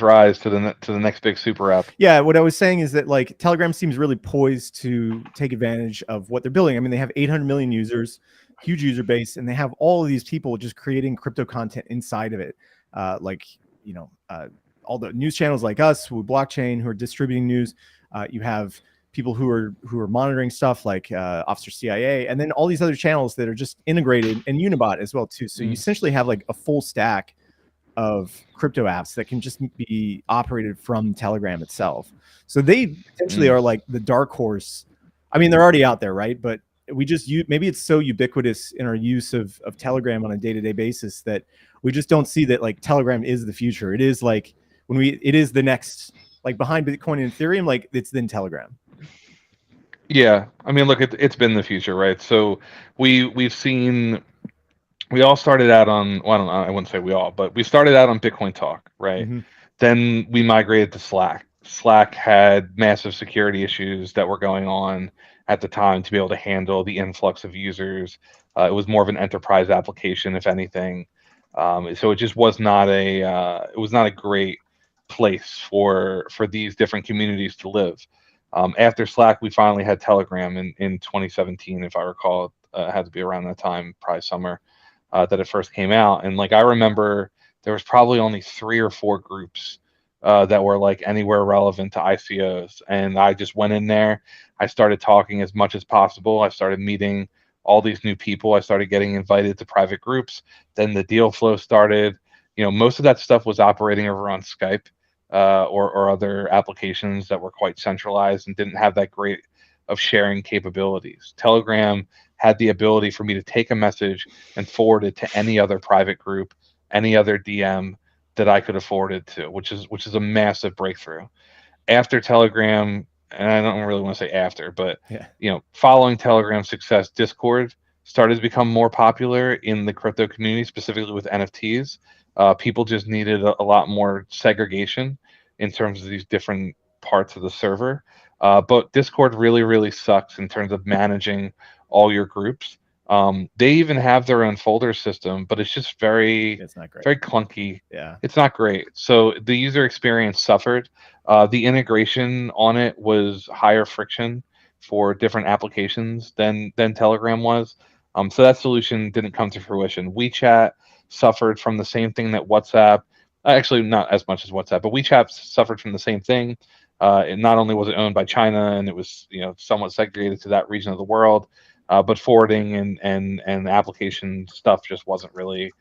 rise to the next big super app. Yeah, what I was saying is that like Telegram seems really poised to take advantage of what they're building. I mean, they have 800 million users, huge user base, and they have all of these people just creating crypto content inside of it. Like, you know, all the news channels like us with blockchain who are distributing news. You have people who are monitoring stuff like Officer CIA, and then all these other channels that are just integrated, and Unibot as well too. So you essentially have like a full stack of crypto apps that can just be operated from Telegram itself. So they potentially are like the dark horse. I mean, they're already out there, right? But we just use, maybe it's so ubiquitous in our use of Telegram on a day-to-day basis that we just don't see that like Telegram is the future. It is like it is the next, like behind Bitcoin and Ethereum, like it's then Telegram. Yeah, I mean, look, it's been the future, right? So we've seen. We all started out on, well, I don't know, I wouldn't say we all, but we started out on Bitcoin Talk, right? Mm-hmm. Then we migrated to Slack. Slack had massive security issues that were going on at the time to be able to handle the influx of users. It was more of an enterprise application, if anything. So it just was not a great place for these different communities to live. After Slack, we finally had Telegram in 2017, if I recall. It had to be around that time, probably summer that it first came out. And like I remember, there was probably only 3 or 4 groups that were like anywhere relevant to ICOs, and I just went in there. I started talking as much as possible. I started meeting all these new people. I started getting invited to private groups. Then the deal flow started. You know, most of that stuff was operating over on Skype or other applications that were quite centralized and didn't have that great of sharing capabilities. Telegram had the ability for me to take a message and forward it to any other private group, any other DM that I could afford it to, which is a massive breakthrough. After Telegram, and I don't really want to say after, but Yeah. Following Telegram's success, Discord started to become more popular in the crypto community, specifically with NFTs. People just needed a lot more segregation in terms of these different parts of the server. But Discord really, really sucks in terms of managing all your groups. They even have their own folder system, but it's just It's not great. very clunky. Yeah. It's not great. So the user experience suffered. The integration on it was higher friction for different applications than Telegram was. So that solution didn't come to fruition. WeChat suffered from the same thing that WhatsApp. Actually, not as much as WhatsApp, but WeChat suffered from the same thing. And not only was it owned by China and it was somewhat segregated to that region of the world, but forwarding and application stuff just wasn't really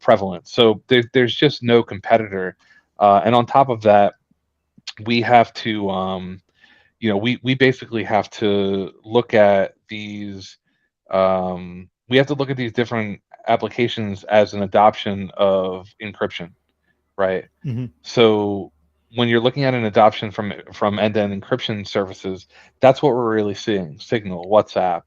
prevalent. So there's just no competitor. And on top of that, we have to we basically have to look at these we have to look at these different applications as an adoption of encryption, right? Mm-hmm. So when you're looking at an adoption from end-to-end encryption services, that's what we're really seeing: Signal, WhatsApp,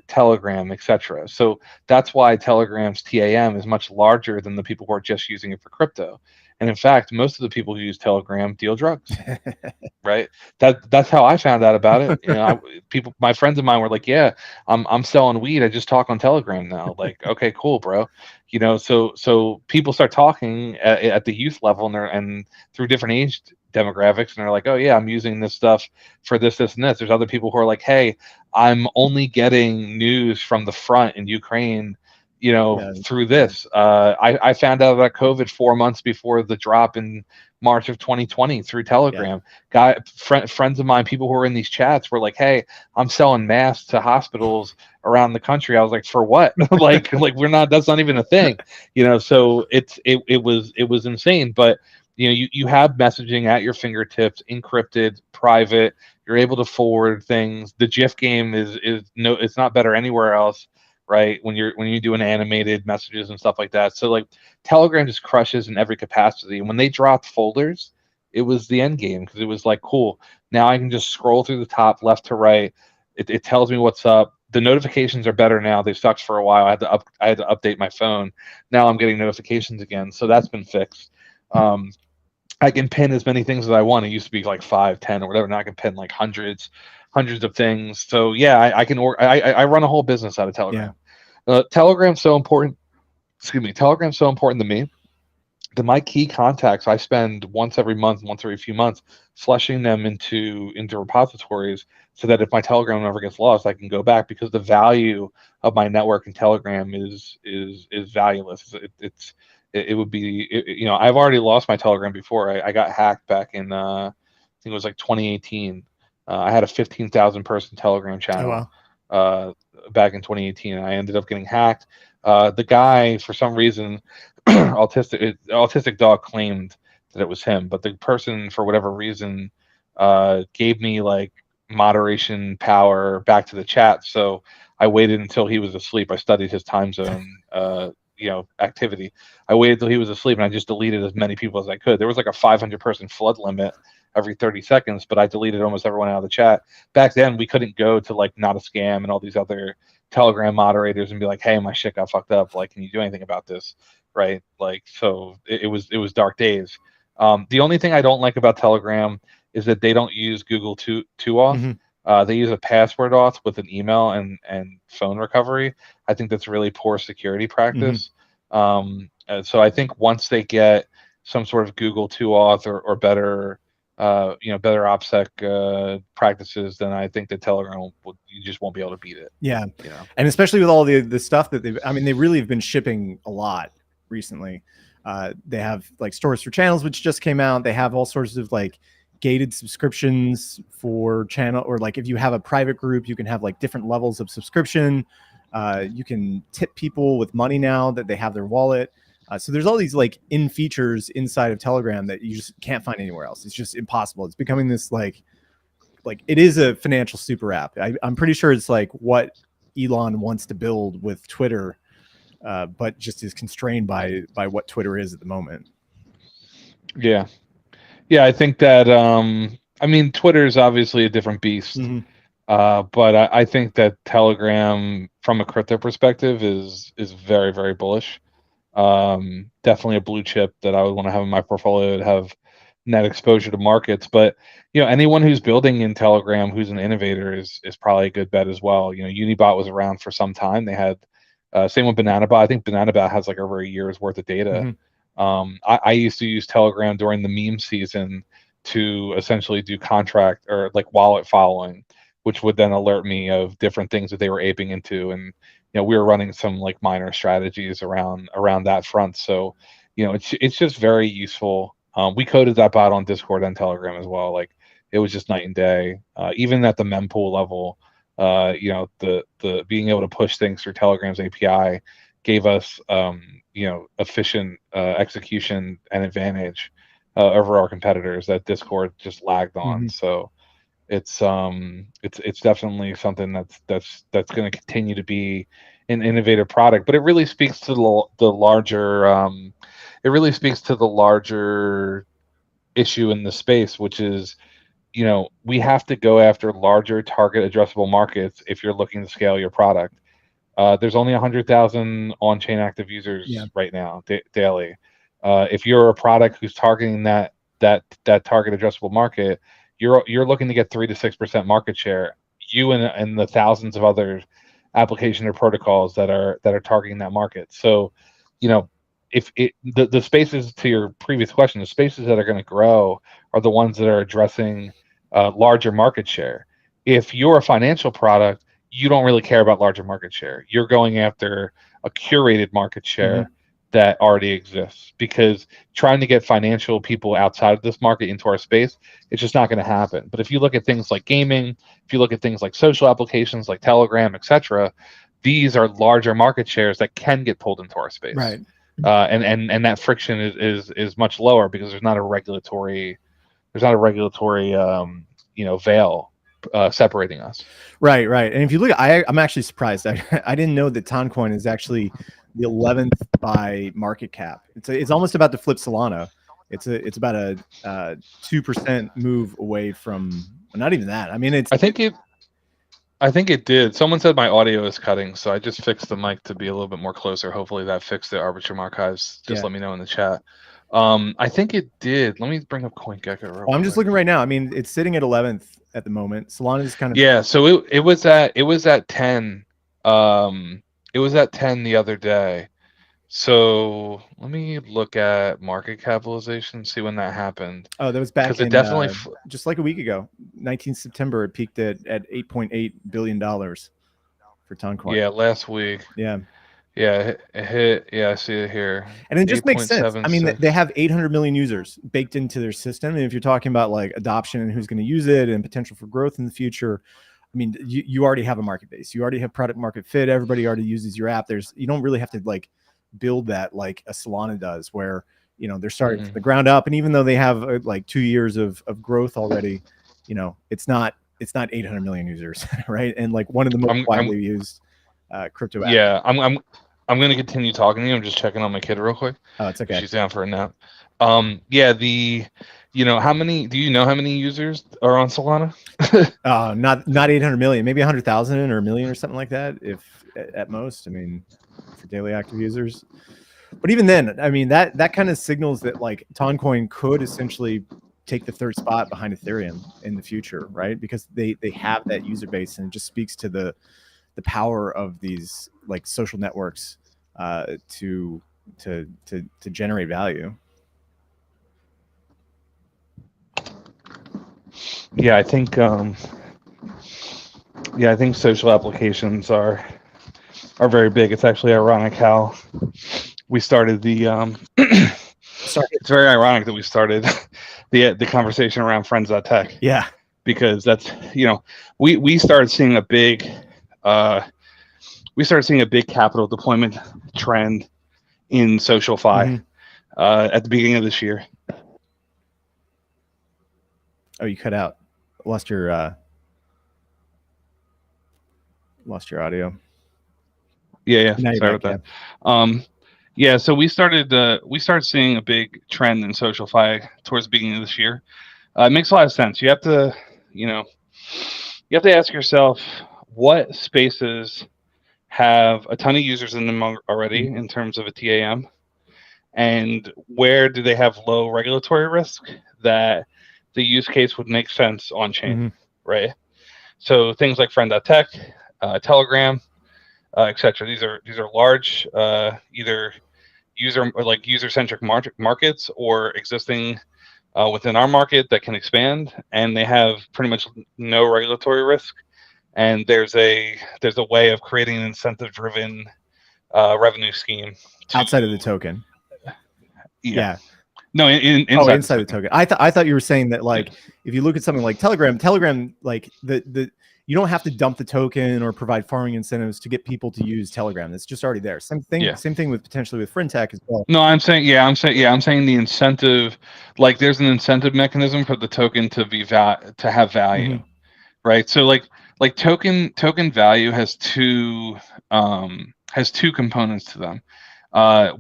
Telegram, etc. So that's why Telegram's TAM is much larger than the people who are just using it for crypto. And in fact, most of the people who use Telegram deal drugs, right? That's how I found out about it. My friends of mine were like, "Yeah, I'm selling weed. I just talk on Telegram now." Like, okay, cool, bro. So people start talking at the youth level and through different age demographics, and they're like, "Oh yeah, I'm using this stuff for this, this, and this." There's other people who are like, "Hey, I'm only getting news from the front in Ukraine." Yeah. Through this, I found out about COVID 4 months before the drop in March of 2020 through Telegram. Friends of mine, people who were in these chats, were like, "Hey, I'm selling masks to hospitals around the country." I was like, "For what?" like we're not. That's not even a thing. So it was insane. But you have messaging at your fingertips, encrypted, private. You're able to forward things. The GIF game is no, it's not better anywhere else, right? When you do an animated messages and stuff like that. So like Telegram just crushes in every capacity. And when they dropped folders, it was the end game, because it was like, cool, now I can just scroll through the top left to right. It tells me what's up. The notifications are better now. They sucked for a while. I had to update my phone. Now I'm getting notifications again. So that's been fixed. I can pin as many things as I want. It used to be like 5, 10, or whatever. Now I can pin like hundreds of things. So yeah, I run a whole business out of Telegram. Telegram's so important. Excuse me. Telegram's so important to me my key contacts, I spend once every month, once every few months, flushing them into repositories so that if my Telegram ever gets lost, I can go back, because the value of my network in Telegram is valueless. It would be, you know, I've already lost my Telegram before. I got hacked back in I think it was like 2018. I had a 15,000 person Telegram Oh channel wow. back in 2018, and I ended up getting hacked. The guy, for some reason, autistic dog claimed that it was him, but the person, for whatever reason, gave me like moderation power back to the chat. So I waited until he was asleep. I studied his time zone, activity. I waited till he was asleep, and I just deleted as many people as I could. There was like a 500 person flood limit every 30 seconds, but I deleted almost everyone out of the chat. Back then, we couldn't go to like Not a Scam and all these other Telegram moderators and be like, "Hey, my shit got fucked up. Like, can you do anything about this?" Right? Like, so it was dark days. The only thing I don't like about Telegram is that they don't use Google two auth. Mm-hmm. They use a password auth with an email and phone recovery. I think that's really poor security practice. So I think once they get some sort of Google two auth or better better OPSEC practices, then I think that Telegram you just won't be able to beat it. Yeah. You know? And especially with all the stuff that they really have been shipping a lot recently. They have like stores for channels, which just came out. They have all sorts of like gated subscriptions for channel, or like if you have a private group, you can have like different levels of subscription. You can tip people with money now that they have their wallet. So there's all these like in features inside of Telegram that you just can't find anywhere else. It's just impossible. It's becoming this like it is a financial super app. I'm pretty sure it's like what Elon wants to build with Twitter, but just is constrained by what Twitter is at the moment. Yeah. I think that I mean, Twitter is obviously a different beast. Mm-hmm. But I think that Telegram, from a crypto perspective, is very, very bullish. Definitely a blue chip that I would want to have in my portfolio to have net exposure to markets. But anyone who's building in Telegram who's an innovator is probably a good bet as well. Unibot was around for some time. They had same with BananaBot. I think BananaBot has like over a year's worth of data. Mm-hmm. I used to use Telegram during the meme season to essentially do contract or like wallet following, which would then alert me of different things that they were aping into. And we were running some like minor strategies around that front. So it's just very useful. We coded that bot on Discord and Telegram as well. Like, it was just night and day. Even at the mempool level, the being able to push things through Telegram's API gave us efficient execution and advantage over our competitors that Discord just lagged on. Mm-hmm. So it's definitely something that's going to continue to be an innovative product. But it really speaks to the larger issue in the space, which is we have to go after larger target addressable markets if you're looking to scale your product. There's only 100,000 on-chain active users right now daily. If you're a product who's targeting that target addressable market, you're looking to get 3 to 6% market share. You and the thousands of other application or protocols that are targeting that market. So, if the spaces, to your previous question, the spaces that are going to grow are the ones that are addressing larger market share. If you're a financial product, you don't really care about larger market share. You're going after a curated market share that already exists, because trying to get financial people outside of this market into our space, it's just not going to happen. But if you look at things like gaming, if you look at things like social applications like Telegram, etc., these are larger market shares that can get pulled into our space. Right. And that friction is much lower because there's not a regulatory veil separating us. Right. And if you look, I'm actually surprised. I didn't know that Toncoin is actually the 11th by market cap. It's almost about to flip Solana. It's about a 2% move away from, well, not even that. I mean, I think it did. Someone said my audio is cutting, so I just fixed the mic to be a little bit more closer. Hopefully that fixed the Arbitrum archives. Just let me know in the chat. I think it did. Let me bring up CoinGecko real quick. I'm just looking right now. I mean, it's sitting at 11th at the moment. Solana is kind of, yeah. So it was at 10. It was at 10 the other day. So let me look at market capitalization, see when that happened, Oh, that was back because it in definitely. just like a week ago, 19th September. It peaked at $8.8 billion for Toncoin. Yeah, last week. Yeah. Yeah, it hit. Yeah, I see it here. And it just makes sense. I mean, they 8.76. have 800 million users baked into their system. And if you're talking about like adoption and who's going to use it and potential for growth in the future, I mean, you already have a market base. You already have product market fit. Everybody already uses your app. You don't really have to like build that like a Solana does, where, they're starting from the ground up. And even though they have like 2 years of growth already, it's not 800 million users, right? And like one of the most widely used crypto apps. Yeah, I'm going to continue talking to you. I'm just checking on my kid real quick. Oh, it's okay. She's down for a nap. Yeah, how many? Do you know how many users are on Solana? Not 800 million, maybe 100,000 or a million or something like that, if at most. I mean, for daily active users. But even then, I mean, that kind of signals that like Toncoin could essentially take the third spot behind Ethereum in the future, right? Because they have that user base, and it just speaks to the power of these like social networks to generate value. Yeah, I think social applications are very big. It's actually ironic how we started the it's very ironic that we started the conversation around Friends.tech. Yeah, because that's we started seeing a big capital deployment trend in SocialFi at the beginning of this year. Oh, you cut out. Lost your audio. Yeah. Sorry about that. Yeah, so we started seeing a big trend in SocialFi towards the beginning of this year. It makes a lot of sense. You have to ask yourself what spaces have a ton of users in them already in terms of a TAM, and where do they have low regulatory risk that the use case would make sense on chain, right? So things like Friend.tech, Telegram, etc. These are large, either user-centric markets or existing within our market that can expand, and they have pretty much no regulatory risk. And there's a way of creating an incentive-driven revenue scheme outside of the token. Yeah. No, inside the token. I thought you were saying that like if you look at something like Telegram, like the you don't have to dump the token or provide farming incentives to get people to use Telegram. It's just already there. Same thing with potentially with FriendTech as well. No, I'm saying the incentive, like there's an incentive mechanism for the token to have value, right? So like token value has two components to them.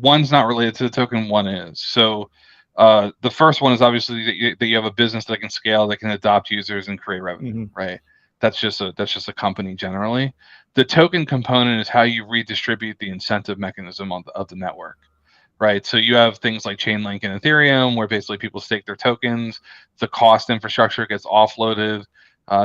One's not related to the token, one is. So the first one is obviously that you have a business that can scale, that can adopt users and create revenue, right? That's just a company generally. The token component is how you redistribute the incentive mechanism of the network, right? So you have things like Chainlink and Ethereum, where basically people stake their tokens, the cost infrastructure gets offloaded.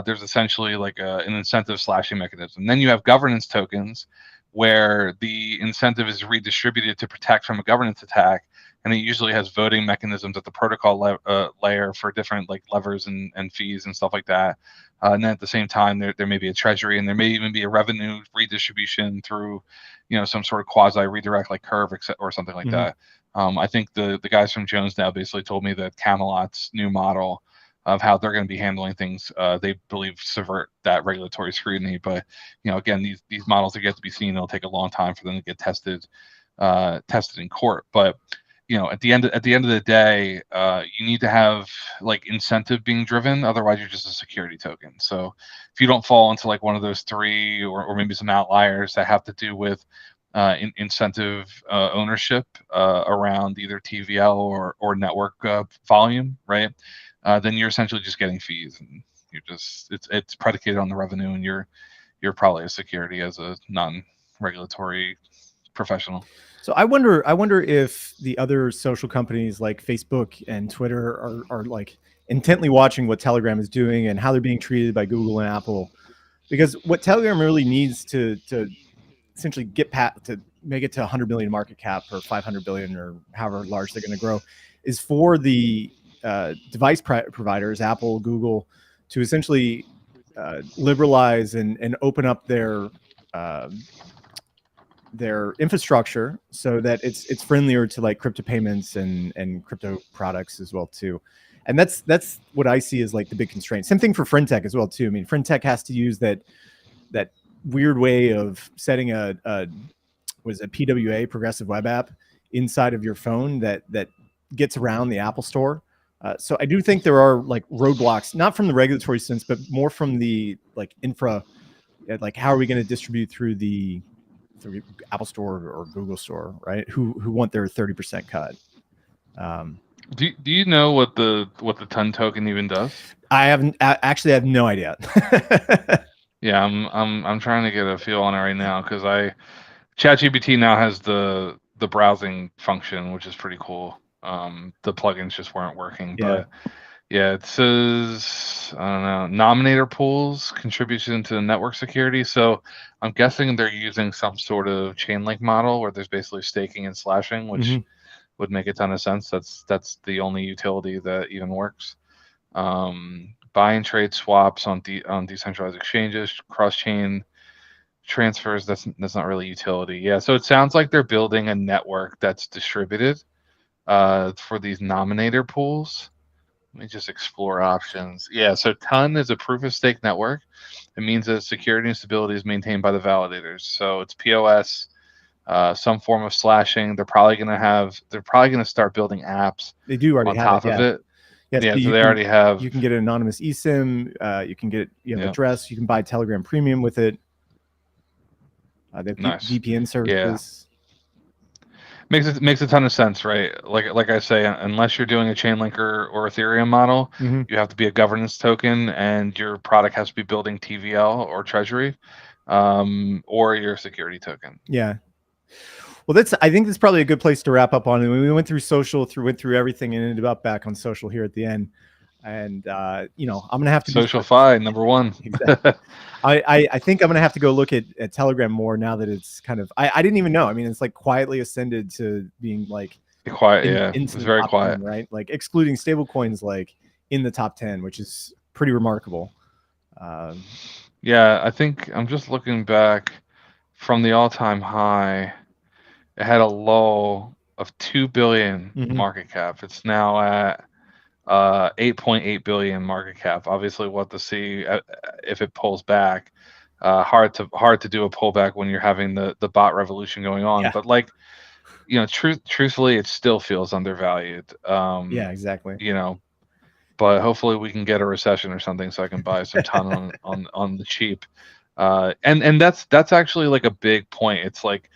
There's essentially like an incentive slashing mechanism. Then you have governance tokens, where the incentive is redistributed to protect from a governance attack, and it usually has voting mechanisms at the protocol layer for different like levers and fees and stuff like that. And then at the same time, there may be a treasury, and there may even be a revenue redistribution through, some sort of quasi redirect like Curve or something like that. I think the guys from Jones now basically told me that Camelot's new model of how they're going to be handling things, they believe subvert that regulatory scrutiny. But again, these models are yet to be seen. It'll take a long time for them to get tested in court. But at the end of the day, you need to have like incentive being driven. Otherwise, you're just a security token. So if you don't fall into like one of those three, or maybe some outliers that have to do with incentive ownership around either TVL or network volume, right? Then you're essentially just getting fees, and it's predicated on the revenue, and you're probably a security as a non-regulatory professional. So I wonder if the other social companies like Facebook and Twitter are like intently watching what Telegram is doing and how they're being treated by Google and Apple, because what Telegram really needs to essentially get make it to 100 million market cap or 500 billion or however large they're going to grow, is for the device providers, Apple, Google, to essentially liberalize and open up their infrastructure so that it's friendlier to like crypto payments and crypto products as well too. And that's what I see as like the big constraint. Same thing for FriendTech as well too. I mean, FriendTech has to use that weird way of setting a PWA, progressive web app, inside of your phone that gets around the Apple Store. So I do think there are like roadblocks, not from the regulatory sense, but more from the like infra, like how are we going to distribute through Apple Store or Google Store, right? Who want their 30% cut. Do you know what the ton token even does? I have no idea. Yeah, I'm trying to get a feel on it right now because ChatGPT now has the browsing function, which is pretty cool. The plugins just weren't working, but yeah, it says, I don't know, nominator pools contribution to network security. So I'm guessing they're using some sort of chain link model where there's basically staking and slashing, which would make a ton of sense. That's the only utility that even works. Buy and trade swaps on decentralized exchanges, cross-chain transfers. That's not really utility. Yeah, so it sounds like they're building a network that's distributed for these nominator pools. Let me just explore options. Yeah, so Ton is a proof of stake network. It means that security and stability is maintained by the validators. So it's POS, some form of slashing. They're probably going to start building apps. They do already on have top it, of it. Yes, Yeah, so they already have. You can get an anonymous eSIM. You can get address. You can buy Telegram Premium with it. They have Nice. VPN services. Makes a ton of sense, right? Like I say, unless you're doing a Chainlink or Ethereum model, you have to be a governance token, and your product has to be building TVL or Treasury, or your security token. Yeah. Well, I think that's probably a good place to wrap up on. We went through social, went through everything, and ended up back on social here at the end. And I'm gonna have to SocialFi #1. Exactly. I think I'm gonna have to go look at Telegram more now that it's kind of. I didn't even know. I mean, it's like quietly ascended to being like quiet. It's very quiet, 10, right? Like excluding stablecoins, like in the top 10, which is pretty remarkable. Yeah, I think I'm just looking back from the all-time high. It had a low of 2 billion market cap. It's now at 8.8 billion market cap. Obviously, we'll have to see if it pulls back. Hard to do a pullback when you're having the bot revolution going on. Yeah. But like, truthfully, it still feels undervalued. Yeah, exactly. But hopefully we can get a recession or something so I can buy some ton on the cheap. And that's actually like a big point. It's like,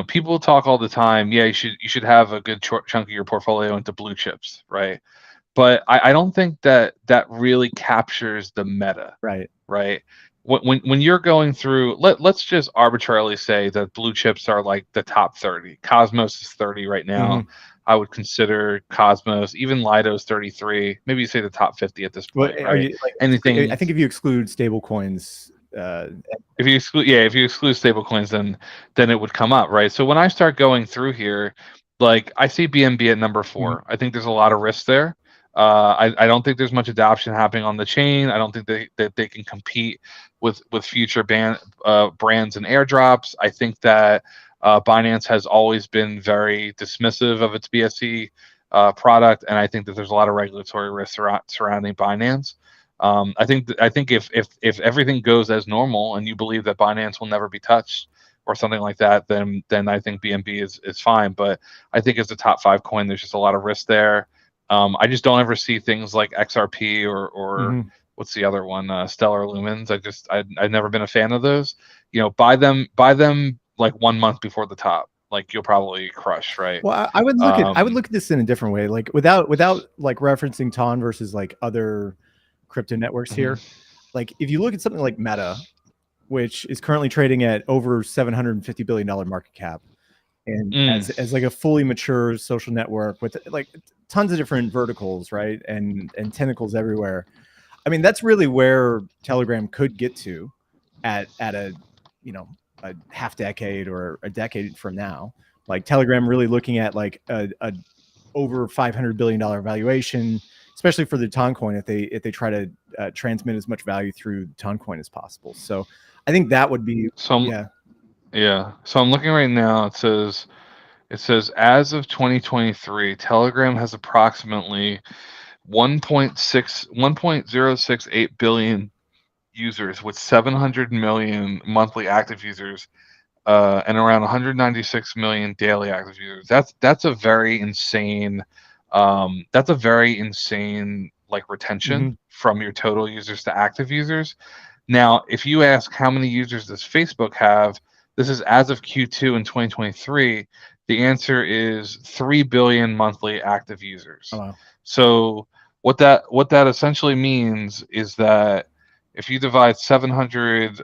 people talk all the time. Yeah, you should have a good chunk of your portfolio into blue chips, right? But I don't think that really captures the meta. Right. When you're going through, let's just arbitrarily say that blue chips are like the top 30. Cosmos is 30 right now. I would consider Cosmos, even Lido's 33. Maybe you say the top 50 at this point. Well, right? Anything? I think if you exclude stable coins. If you exclude stable coins, then it would come up, right? So when I start going through here, like I see BNB at number 4. I think there's a lot of risk there. I don't think there's much adoption happening on the chain. I don't think that they can compete with future brands and airdrops. I think that Binance has always been very dismissive of its BSC product, and I think that there's a lot of regulatory risk surrounding Binance. I think if everything goes as normal and you believe that Binance will never be touched or something like that, then I think BNB is fine. But I think as a top 5 coin, there's just a lot of risk there. I just don't ever see things like XRP or what's the other one, Stellar Lumens. I've never been a fan of those. Buy them like 1 month before the top. Like you'll probably crush, right? Well, I would look at this in a different way, like without like referencing Ton versus like other crypto networks here. Like if you look at something like Meta, which is currently trading at over $750 billion market cap, and as like a fully mature social network with like tons of different verticals, right, and tentacles everywhere. I mean, that's really where Telegram could get to at a a half decade or a decade from now. Like Telegram really looking at like a over $500 billion valuation, especially for the Toncoin, if they try to transmit as much value through Toncoin as possible. So I think that would be So So I'm looking right now. It says as of 2023, Telegram has approximately 1.068 billion users with 700 million monthly active users, and around 196 million daily active users. That's a very insane. That's a very insane like retention from your total users to active users. Now, if you ask how many users does Facebook have, this is as of Q2 in 2023. The answer is 3 billion monthly active users. Oh, wow. So what that essentially means is that if you divide 700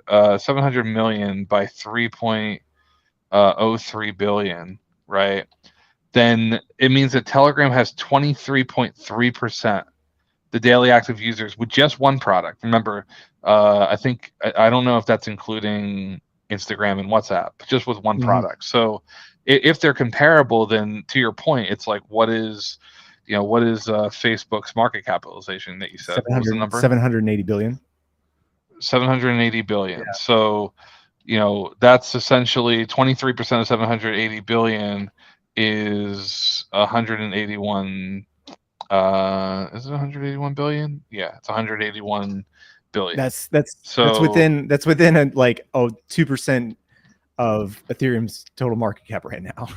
million by 3.03 billion, right? Then it means that Telegram has 23.3% the daily active users with just one product. Remember, I think I don't know if that's including Instagram and WhatsApp, just with one product. So if they're comparable, then to your point, it's like what is Facebook's market capitalization that you said? What was the number? 780 billion. 780 billion. Yeah. So, that's essentially 23% of 780 billion is 181. Is it 181 billion? Yeah, it's 181 billion. That's within a, like 2% of Ethereum's total market cap right now.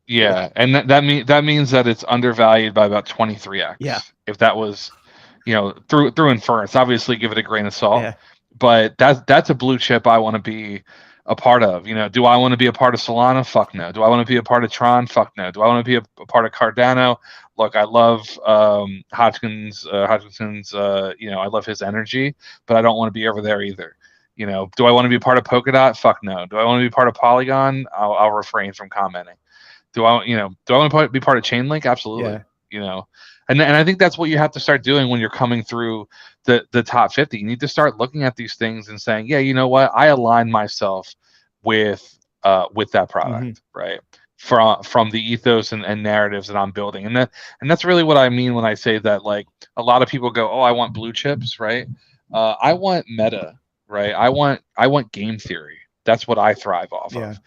Yeah, and that means that it's undervalued by about 23x. Yeah. If that was, through inference, obviously give it a grain of salt. Yeah. But that's a blue chip I want to be a part of. Do I want to be a part of Solana? Fuck no. Do I want to be a part of Tron? Fuck no. Do I want to be a part of Cardano? Look, I love Hodgkinson's. I love his energy, but I don't want to be over there either. Do I want to be a part of Polkadot? Fuck no. Do I want to be part of Polygon? I'll refrain from commenting. Do I want to be part of Chainlink? Absolutely. Yeah. And I think that's what you have to start doing when you're coming through the top 50. You need to start looking at these things and saying, yeah, you know what? I align myself with that product, right? From the ethos and narratives that I'm building. And that's really what I mean when I say that, like, a lot of people go, oh, I want blue chips, right? I want meta, right? I want game theory. That's what I thrive off of.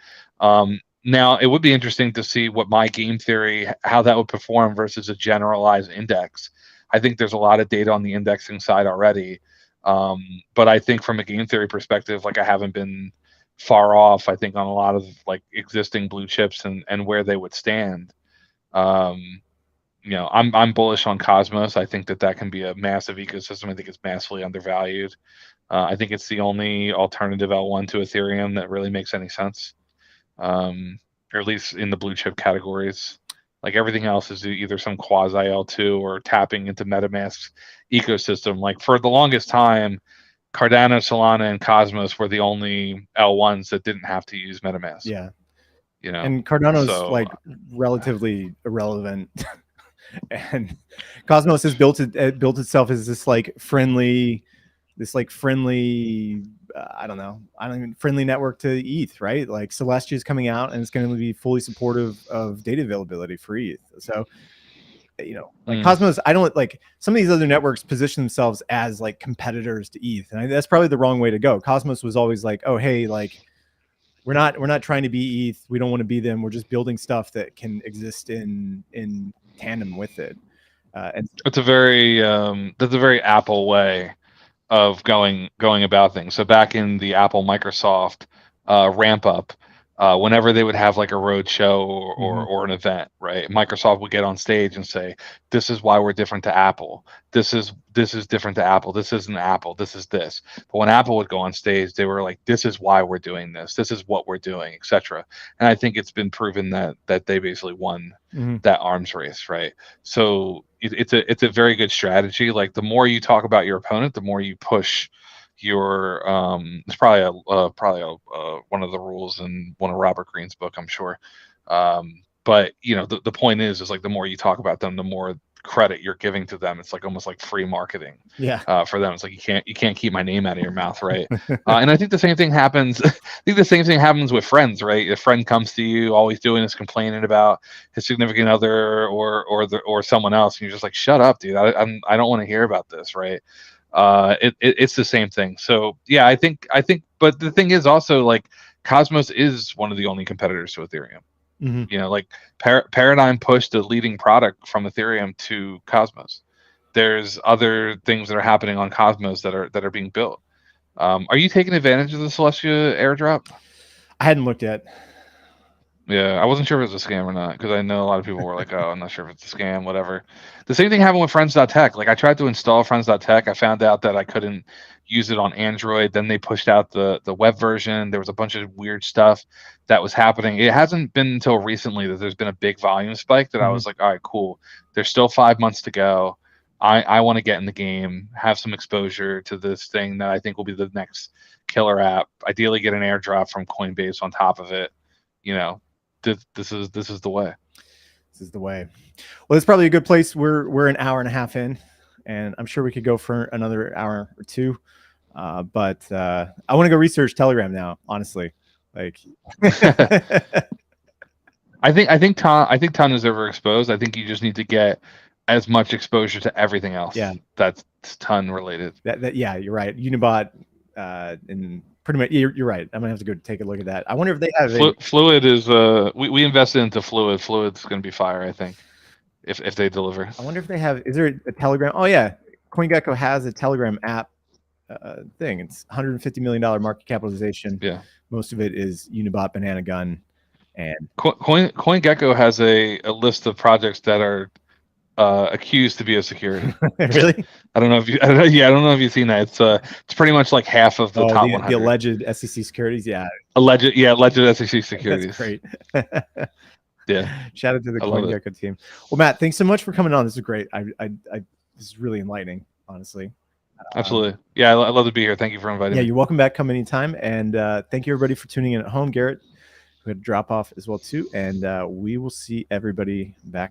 Now, it would be interesting to see what my game theory, how that would perform versus a generalized index. I think there's a lot of data on the indexing side already. But I think from a game theory perspective, like, I haven't been far off, I think, on a lot of like existing blue chips and where they would stand. I'm bullish on Cosmos. I think that can be a massive ecosystem. I think it's massively undervalued. I think it's the only alternative L1 to Ethereum that really makes any sense. Or at least in the blue chip categories. Like, everything else is either some quasi L2 or tapping into MetaMask's ecosystem. Like, for the longest time, Cardano, Solana, and Cosmos were the only L1s that didn't have to use MetaMask. Yeah. And Cardano's like relatively irrelevant. And Cosmos has built itself as this friendly friendly network to ETH, right? Like, Celestia is coming out and it's going to be fully supportive of data availability for ETH. So, Cosmos, I don't like, some of these other networks position themselves as like competitors to ETH, and that's probably the wrong way to go. Cosmos was always like, oh, hey, like, we're not trying to be ETH. We don't want to be them. We're just building stuff that can exist in tandem with it. And that's a very Apple way of going about things. So back in the Apple Microsoft ramp up, whenever they would have like a road show or an event, right? Microsoft would get on stage and say, "This is why we're different to Apple. This is different to Apple. This isn't Apple. This is this." But when Apple would go on stage, they were like, "This is why we're doing this. This is what we're doing," etc. And I think it's been proven that they basically won that arms race, right? So it's a very good strategy. Like, the more you talk about your opponent, the more you push your it's probably one of the rules in one of Robert Greene's book, I'm sure. But the point is like the more you talk about them, the more credit you're giving to them. It's like almost like free marketing. Yeah. For them, it's like you can't keep my name out of your mouth, right? And I think the same thing happens. I think the same thing happens with friends, right? A friend comes to you, always doing is complaining about his significant other or someone else, and you're just like, shut up, dude. I don't want to hear about this, right? It's the same thing. So yeah, I think. But the thing is also like Cosmos is one of the only competitors to Ethereum. Mm-hmm. Like Paradigm pushed the leading product from Ethereum to Cosmos. There's other things that are happening on Cosmos that are being built. Are you taking advantage of the Celestia airdrop? I hadn't looked yet. Yeah, I wasn't sure if it was a scam or not because I know a lot of people were like, "Oh, I'm not sure if it's a scam, whatever." The same thing happened with Friends.tech. Like I tried to install Friends.tech, I found out that I couldn't use it on Android. Then they pushed out the web version. There was a bunch of weird stuff that was happening. It hasn't been until recently that there's been a big volume spike that I was like, "All right, cool. There's still 5 months to go. I want to get in the game, have some exposure to this thing that I think will be the next killer app. Ideally, get an airdrop from Coinbase on top of it. This is the way. This is the way. Well, it's probably a good place. We're an hour and a half in, and I'm sure we could go for another hour or two. But I want to go research Telegram now. Honestly, like I think Ton is overexposed. I think you just need to get as much exposure to everything else. Yeah, that's Ton related. Yeah, you're right. Unibot and pretty much you're right. I'm gonna have to go take a look at that. I wonder if they have Fluid is we invested into Fluid. Fluid's gonna be fire, I think, if they deliver. I wonder if they have. Is there a Telegram? Oh yeah, CoinGecko has a Telegram app thing. It's $150 million market capitalization. Yeah, most of it is Unibot, Banana Gun, and CoinGecko has a list of projects that are accused to be a security. Really? I don't know if you've seen that. It's pretty much like half of the top 100. The alleged SEC securities. Yeah. Alleged SEC securities. That's great. Yeah. Shout out to the CoinGecko team. Well, Matt, thanks so much for coming on. This is great. This is really enlightening, honestly. Absolutely. Yeah, I love to be here. Thank you for inviting me. Yeah, you're welcome back. Come anytime. And thank you everybody for tuning in at home. Garrett, who had to drop off as well too. And we will see everybody back